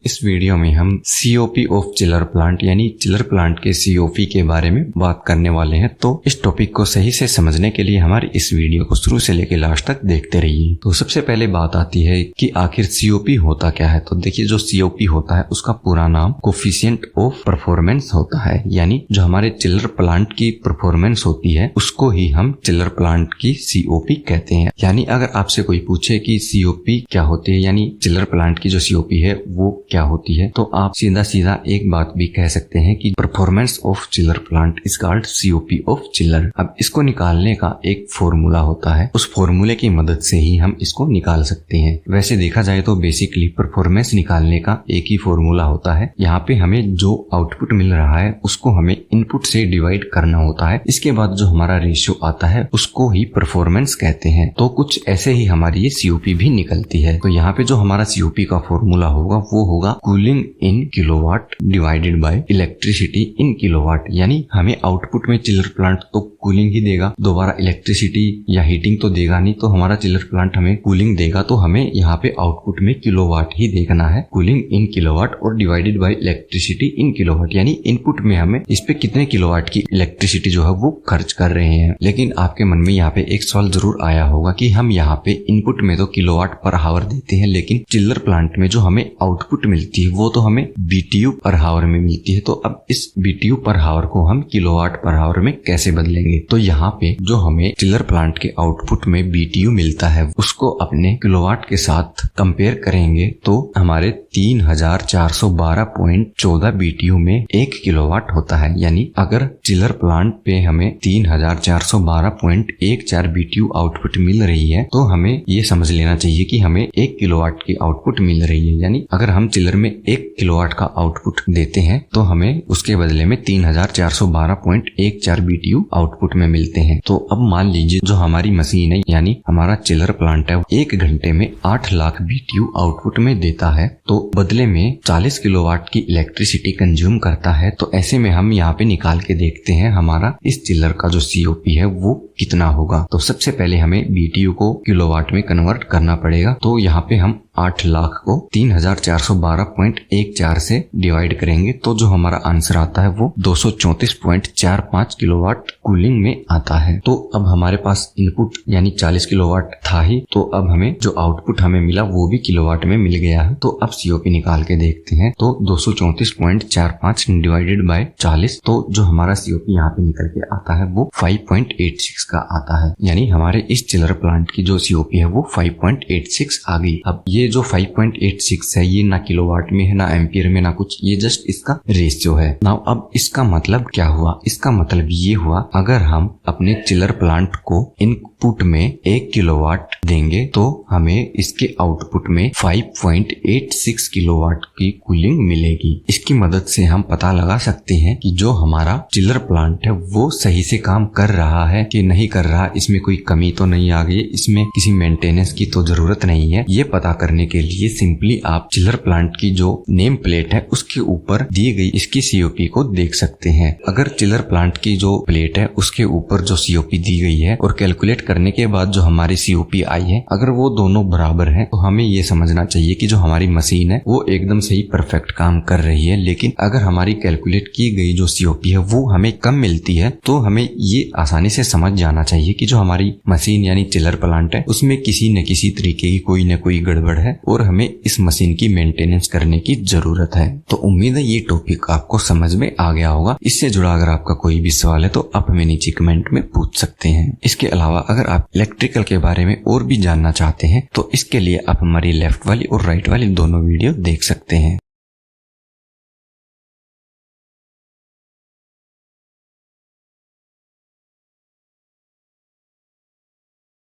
इस वीडियो में हम COP ऑफ चिलर प्लांट यानी चिलर प्लांट के COP के बारे में बात करने वाले हैं। तो इस टॉपिक को सही से समझने के लिए हमारी इस वीडियो को शुरू से लेकर लास्ट तक देखते रहिए। तो सबसे पहले बात आती है कि आखिर COP होता क्या है। तो देखिए, जो COP होता है उसका पूरा नाम कोफिशिएंट ऑफ परफॉर्मेंस होता है, यानी जो हमारे चिलर प्लांट की परफॉर्मेंस होती है उसको ही हम चिलर प्लांट की COP कहते हैं। यानी अगर आपसे कोई पूछे कि COP क्या होती है, यानी चिलर प्लांट की जो COP है वो क्या होती है, तो आप सीधा सीधा एक बात भी कह सकते हैं कि performance of chiller plant is called COP of chiller. अब इसको निकालने का एक फॉर्मूला होता है, उस फॉर्मूले की मदद से ही हम इसको निकाल सकते हैं। वैसे देखा जाए तो बेसिकली परफॉर्मेंस निकालने का एक ही फॉर्मूला होता है। यहाँ पे हमें जो आउटपुट मिल रहा है उसको हमें इनपुट से डिवाइड करना होता है। इसके बाद जो हमारा रेशियो आता है उसको ही परफॉर्मेंस कहते हैं। तो कुछ ऐसे ही हमारी ये COP भी निकलती है। तो यहाँ पे जो हमारा COP का फॉर्मूला होगा वो होगा cooling in kilowatt divided by electricity in kilowatt. यानी हमें आउटपुट में चिलर प्लांट तो कूलिंग ही देगा, दोबारा इलेक्ट्रिसिटी या हीटिंग तो देगा नहीं। तो हमारा चिलर प्लांट हमें कूलिंग देगा, तो हमें यहाँ पे आउटपुट में किलोवाट ही देखना है, कूलिंग इन किलोवाट और divided by electricity in kilowatt. यानी इनपुट में हमें इस पे कितने किलोवाट की इलेक्ट्रिसिटी जो है वो खर्च कर रहे हैं। लेकिन आपके मन में यहाँ पे एक सवाल जरूर आया होगा कि हम यहाँ पे इनपुट में तो किलोवाट पर हावर देते हैं, लेकिन चिलर प्लांट में जो हमें आउटपुट मिलती है वो तो हमें BTU पर हावर में मिलती है। तो अब इस BTU पर हावर को हम किलोवाट पर हावर में कैसे बदलेंगे। तो यहाँ पे जो हमें चिलर प्लांट के आउटपुट में BTU मिलता है उसको अपने किलोवाट के साथ कंपेयर करेंगे तो हमारे 3412.14 BTU में 1 किलोवाट होता है। यानी अगर चिलर प्लांट पे हमें 3412.14 BTU आउटपुट मिल रही है तो हमें ये समझ लेना चाहिए कि हमें 1 किलोवाट की आउटपुट मिल रही है। यानी अगर हम चिलर में 1 किलोवाट का आउटपुट देते हैं तो हमें उसके बदले में 3412.14 BTU आउटपुट में मिलते हैं। तो अब मान लीजिए जो हमारी मशीन है यानी हमारा चिलर प्लांट है 1 घंटे में 8 लाख BTU आउटपुट में देता है, तो बदले में 40 किलोवाट की इलेक्ट्रिसिटी कंज्यूम करता है। तो ऐसे में हम यहाँ पे निकाल के देखते हैं हमारा इस चिलर का जो COP है वो कितना होगा। तो सबसे पहले हमें BTU को किलोवाट में कन्वर्ट करना पड़ेगा। तो यहाँ पे हम 8 लाख को 3412.14 से डिवाइड करेंगे तो जो हमारा आंसर आता है वो 234.45 किलोवाट कूलिंग में आता है। तो अब हमारे पास इनपुट यानी 40 किलोवाट था ही, तो अब हमें जो आउटपुट हमें मिला वो भी किलोवाट में मिल गया है। तो अब COP निकाल के देखते हैं। तो 234.45 डिवाइडेड बाय 40, तो जो हमारा COP यहाँ पे निकल के आता है वो 5.86 का आता है। यानी हमारे इस चिलर प्लांट की जो COP है वो 5.86 आ गई। अब ये जो 5.86 है ये ना किलोवाट में है ना एम्पियर में ना कुछ, ये जस्ट इसका रेशियो है। नाउ अब इसका मतलब क्या हुआ, इसका मतलब ये हुआ अगर हम अपने चिलर प्लांट को इनपुट में 1 किलोवाट देंगे तो हमें इसके आउटपुट में 5.86 किलोवाट की कूलिंग मिलेगी। इसकी मदद से हम पता लगा सकते हैं कि जो हमारा चिलर प्लांट है वो सही से काम कर रहा है कि नहीं कर रहा, इसमें कोई कमी तो नहीं आ गई, इसमें किसी मेंटेनेंस की तो जरूरत नहीं है। ये पता करने के लिए सिंपली आप चिलर प्लांट की जो नेम प्लेट है उसके ऊपर दी गई इसकी COP को देख सकते हैं। अगर चिलर प्लांट की जो प्लेट है उसके ऊपर जो COP दी गई है और कैलकुलेट करने के बाद जो हमारी COP आई है अगर वो दोनों बराबर हैं तो हमें ये समझना चाहिए कि जो हमारी मशीन है वो एकदम सही परफेक्ट काम कर रही है। लेकिन अगर हमारी कैलकुलेट की गई जो COP है वो हमें कम मिलती है तो हमें ये आसानी से समझ जाना चाहिए कि जो हमारी मशीन यानी चिलर प्लांट है उसमें किसी न किसी तरीके की कोई न कोई गड़बड़ है और हमें इस मशीन की मेंटेनेंस करने की जरूरत है। तो उम्मीद है ये टॉपिक आपको समझ में आ गया होगा। इससे जुड़ा अगर आपका कोई भी सवाल है तो आप हमें नीचे कमेंट में पूछ सकते हैं। इसके अलावा अगर आप इलेक्ट्रिकल के बारे में और भी जानना चाहते हैं तो इसके लिए आप हमारी लेफ्ट वाली और राइट वाली दोनों वीडियो देख सकते हैं।